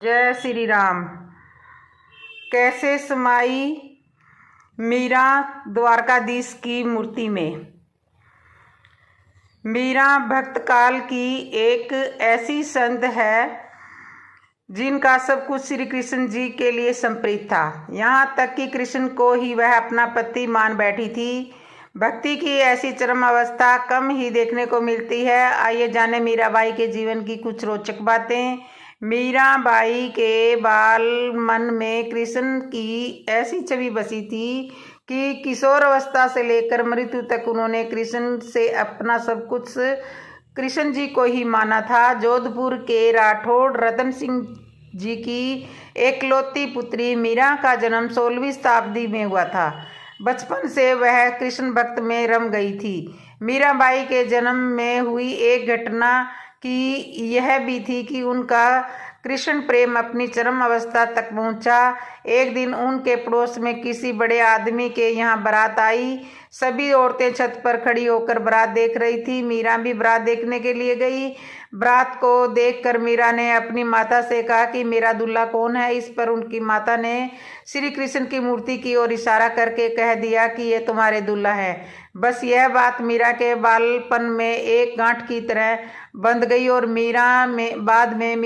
जय श्री राम। कैसे समाई मीरा द्वारकाधीश की मूर्ति में। मीरा भक्त काल की एक ऐसी संत है जिनका सब कुछ श्री कृष्ण जी के लिए समर्पित था। यहाँ तक कि कृष्ण को ही वह अपना पति मान बैठी थी। भक्ति की ऐसी चरम अवस्था कम ही देखने को मिलती है। आइए जाने मीराबाई के जीवन की कुछ रोचक बातें। मीराबाई के बाल मन में कृष्ण की ऐसी छवि बसी थी कि किशोर अवस्था से लेकर मृत्यु तक उन्होंने कृष्ण से अपना सब कुछ कृष्ण जी को ही माना था। जोधपुर के राठौड़ रतन सिंह जी की एकलौती पुत्री मीरा का जन्म 16वीं शताब्दी में हुआ था। बचपन से वह कृष्ण भक्त में रम गई थी। मीराबाई के जन्म में हुई एक घटना की यह भी थी कि उनका कृष्ण प्रेम अपनी चरम अवस्था तक पहुंचा। एक दिन उनके पड़ोस में किसी बड़े आदमी के यहाँ बारात आई। सभी औरतें छत पर खड़ी होकर बारात देख रही थी। मीरा भी बारात देखने के लिए गई। बारात को देखकर मीरा ने अपनी माता से कहा कि मेरा दूल्हा कौन है। इस पर उनकी माता ने श्री कृष्ण की मूर्ति की ओर इशारा करके कह दिया कि ये तुम्हारे दूल्हा है। बस यह बात मीरा के बालपन में एक गांठ की तरह बंध गई और बाद में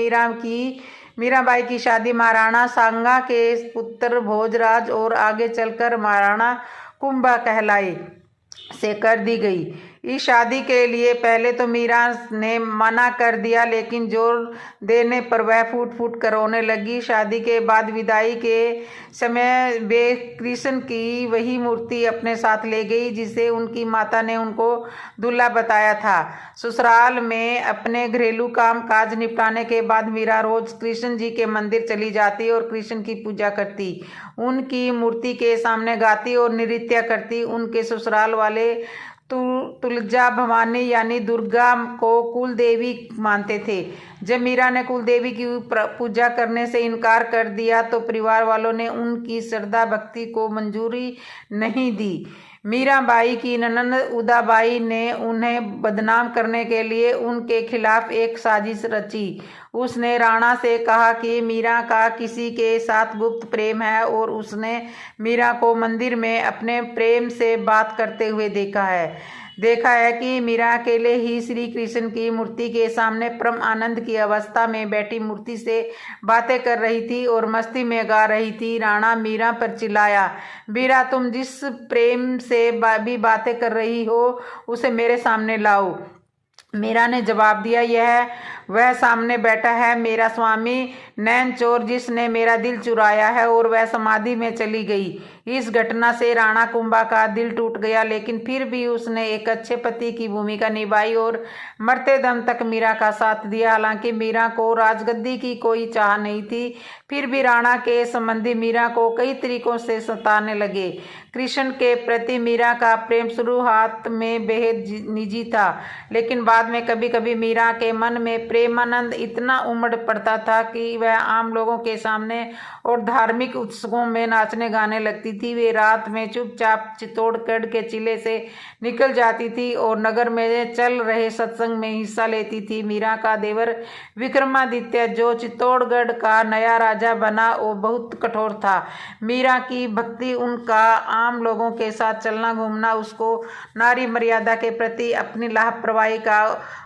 मीराबाई की शादी महाराणा सांगा के पुत्र भोजराज और आगे चलकर महाराणा कुंभा कहलाई से कर दी गई। इस शादी के लिए पहले तो मीरा ने मना कर दिया, लेकिन जोर देने पर वह फूट फूट कर रोने लगी। शादी के बाद विदाई के समय वे कृष्ण की वही मूर्ति अपने साथ ले गई जिसे उनकी माता ने उनको दूल्हा बताया था। ससुराल में अपने घरेलू काम काज निपटाने के बाद मीरा रोज कृष्ण जी के मंदिर चली जाती और कृष्ण की पूजा करती, उनकी मूर्ति के सामने गाती और नृत्य करती। उनके ससुराल वाले तुलजा भवानी यानी दुर्गा को कुल देवी मानते थे। जब मीरा ने कुल देवी की पूजा करने से इनकार कर दिया तो परिवार वालों ने उनकी श्रद्धा भक्ति को मंजूरी नहीं दी। मीराबाई की ननंद उदाबाई ने उन्हें बदनाम करने के लिए उनके खिलाफ एक साजिश रची। उसने राणा से कहा कि मीरा का किसी के साथ गुप्त प्रेम है और उसने मीरा को मंदिर में अपने प्रेम से बात करते हुए देखा है कि मीरा अकेले ही श्री कृष्ण की मूर्ति के सामने परम आनंद की अवस्था में बैठी मूर्ति से बातें कर रही थी और मस्ती में गा रही थी। राणा मीरा पर चिल्लाया, मीरा तुम जिस प्रेम से भी बातें कर रही हो उसे मेरे सामने लाओ। मीरा ने जवाब दिया, यह वह सामने बैठा है मेरा स्वामी नैन चोर जिसने मेरा दिल चुराया है, और वह समाधि में चली गई। इस घटना से राणा कुंभा का दिल टूट गया, लेकिन फिर भी उसने एक अच्छे पति की भूमिका निभाई और मरते दम तक मीरा का साथ दिया। हालांकि मीरा को राजगद्दी की कोई चाह नहीं थी, फिर भी राणा के संबंधी मीरा को कई तरीकों से सताने लगे। कृष्ण के प्रति मीरा का प्रेम शुरुआत में बेहद निजी था, लेकिन बाद में कभी कभी मीरा के मन में प्रेमानंद इतना उमड़ पड़ता था कि वह आम लोगों के सामने और धार्मिक उत्सवों में नाचने गाने लगती थी। वे रात में चुपचाप चित्तौड़गढ़ के किले से निकल जाती थी और नगर में चल रहे सत्संग में हिस्सा लेती थी। मीरा का देवर विक्रमादित्य जो चित्तौड़गढ़ का नया राजा बना वो बहुत कठोर था। मीरा की भक्ति, उनका आम लोगों के साथ चलना घूमना, उसको नारी मर्यादा के प्रति अपनी लापरवाही का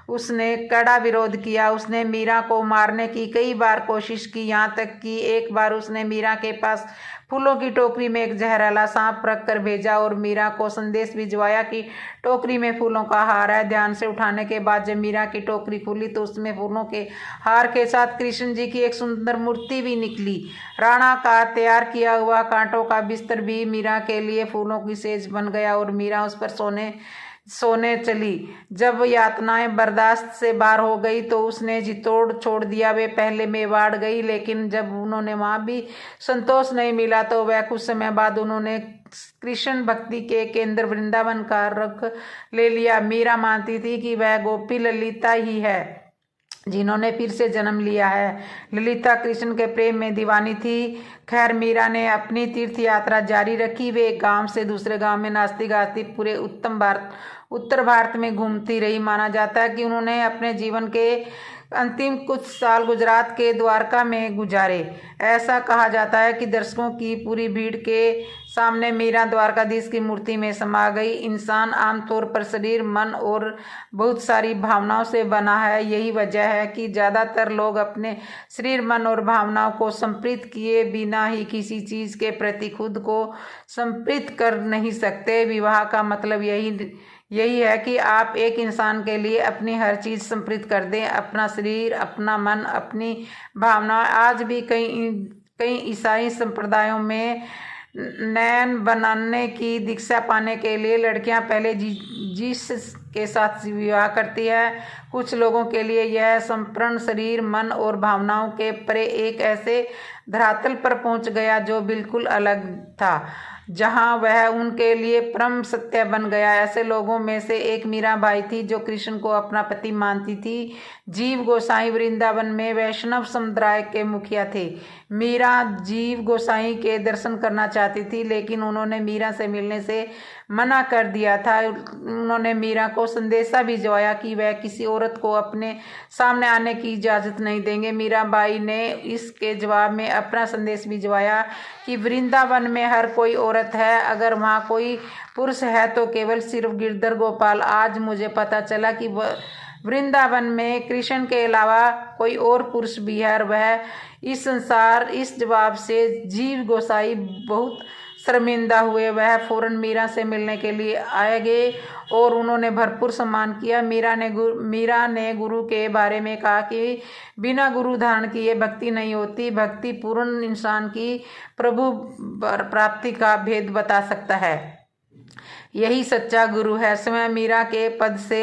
उसने कड़ा विरोध किया। उसने मीरा को मारने की कई बार कोशिश की, यहाँ तक कि एक बार उसने मीरा के पास फूलों की टोकरी में एक जहरीला सांप रख कर भेजा और मीरा को संदेश भिजवाया कि टोकरी में फूलों का हार है। ध्यान से उठाने के बाद जब मीरा की टोकरी खुली तो उसमें फूलों के हार के साथ कृष्ण जी की एक सुंदर मूर्ति भी निकली। राणा का तैयार किया हुआ कांटों का बिस्तर भी मीरा के लिए फूलों की सेज बन गया और मीरा उस पर सोने चली। जब यातनाएं बर्दाश्त से बाहर हो गई तो उसने चित्तौड़ छोड़ दिया। वे पहले मेवाड़ गई, लेकिन जब उन्होंने वहां भी संतोष नहीं मिला तो वह कुछ समय बाद उन्होंने कृष्ण भक्ति के केंद्र वृंदावन का रुख ले लिया। मीरा मानती थी कि वह गोपी ललिता ही है जिन्होंने फिर से जन्म लिया है। ललिता कृष्ण के प्रेम में दीवानी थी। खैर, मीरा ने अपनी तीर्थ यात्रा जारी रखी। वे एक गांव से दूसरे गांव में नाचती गाती पूरे उत्तर भारत में घूमती रही। माना जाता है कि उन्होंने अपने जीवन के अंतिम कुछ साल गुजरात के द्वारका में गुजारे। ऐसा कहा जाता है कि दर्शकों की पूरी भीड़ के सामने मीरा द्वारकाधीश की मूर्ति में समा गई। इंसान आमतौर पर शरीर, मन और बहुत सारी भावनाओं से बना है। यही वजह है कि ज़्यादातर लोग अपने शरीर, मन और भावनाओं को संप्रीत किए बिना ही किसी चीज़ के प्रति खुद को संप्रीत कर नहीं सकते। विवाह का मतलब यही है कि आप एक इंसान के लिए अपनी हर चीज़ समर्पित कर दें, अपना शरीर, अपना मन, अपनी भावना। आज भी कई ईसाई संप्रदायों में नयन बनाने की दीक्षा पाने के लिए लड़कियां पहले जीसस के साथ विवाह करती है। कुछ लोगों के लिए यह समर्पण शरीर, मन और भावनाओं के परे एक ऐसे धरातल पर पहुंच गया जो बिल्कुल अलग था, जहां वह उनके लिए परम सत्य बन गया। ऐसे लोगों में से एक मीराबाई थी, जो कृष्ण को अपना पति मानती थी। जीव गोसाई वृंदावन में वैष्णव समुदाय के मुखिया थे। मीरा जीव गोसाई के दर्शन करना चाहती थी, लेकिन उन्होंने मीरा से मिलने से मना कर दिया था। उन्होंने मीरा को संदेशा भिजवाया कि वह किसी औरत को अपने सामने आने की इजाज़त नहीं देंगे। मीराबाई ने इसके जवाब में अपना संदेश भिजवाया कि वृंदावन में हर कोई औरत है, अगर वहाँ कोई पुरुष है तो केवल सिर्फ गिरधर गोपाल। आज मुझे पता चला कि वृंदावन में कृष्ण के अलावा कोई और पुरुष भी है और वह इस संसार। इस जवाब से जीव गोसाई बहुत शर्मिंदा हुए। वह फौरन मीरा से मिलने के लिए आए गए और उन्होंने भरपूर सम्मान किया। मीरा ने गुरु के बारे में कहा कि बिना गुरु धारण किए भक्ति नहीं होती। भक्ति पूर्ण इंसान की प्रभु प्राप्ति का भेद बता सकता है। यही सच्चा गुरु है। स्वयं मीरा के पद से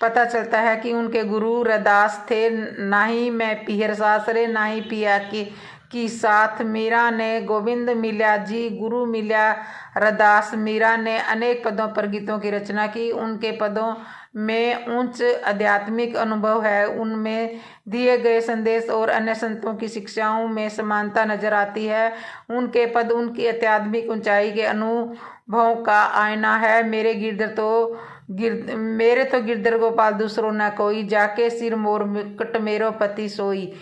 पता चलता है कि उनके गुरु रैदास थे। ना ही मैं पीहर सासरे, ना ही पिया की साथ। मीरा ने गोविंद मिल्या जी, गुरु मिल्या रैदास। मीरा ने अनेक पदों पर गीतों की रचना की। उनके पदों में उच्च आध्यात्मिक अनुभव है। उनमें दिए गए संदेश और अन्य संतों की शिक्षाओं में समानता नजर आती है। उनके पद उनकी आध्यात्मिक ऊंचाई के अनुभवों का आईना है। मेरे तो गिरधर गोपाल दूसरो न कोई, जाके सिर मोर मुकुट मेरो पति सोई।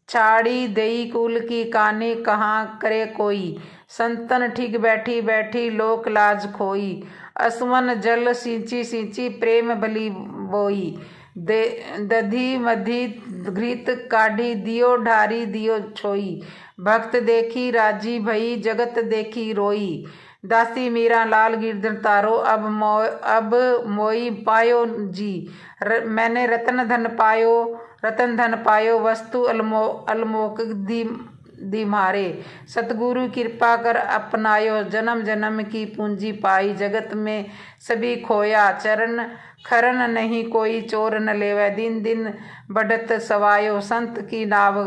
छाड़ी दई कुल की कानी कहाँ करे कोई, संतन ठीक बैठी बैठी लोक लाज खोई। असमन जल सींची सींची प्रेम बलि बोई, दधी मधी घृत काढ़ी दियो ढारी दियो छोई। भक्त देखी राजी भई जगत देखी रोई, दासी मीरा लाल गिरधर तारो अब मोई पायो जी। मैंने रतन धन पायो वस्तु अलमोक दी मारे। सतगुरु कृपा कर अपनायो, जन्म जन्म की पूंजी पाई। जगत में सभी खोया, चरण खरन नहीं कोई चोर न लेवे। दिन दिन बढ़त सवायो, संत की नाव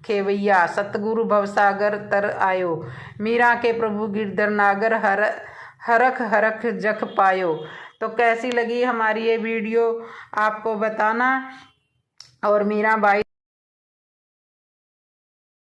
खेवैया। सतगुरु भवसागर तर आयो, मीरा के प्रभु गिरधर नागर हरख हरख जख पायो। तो कैसी लगी हमारी ये वीडियो आपको बताना। और मीराबाई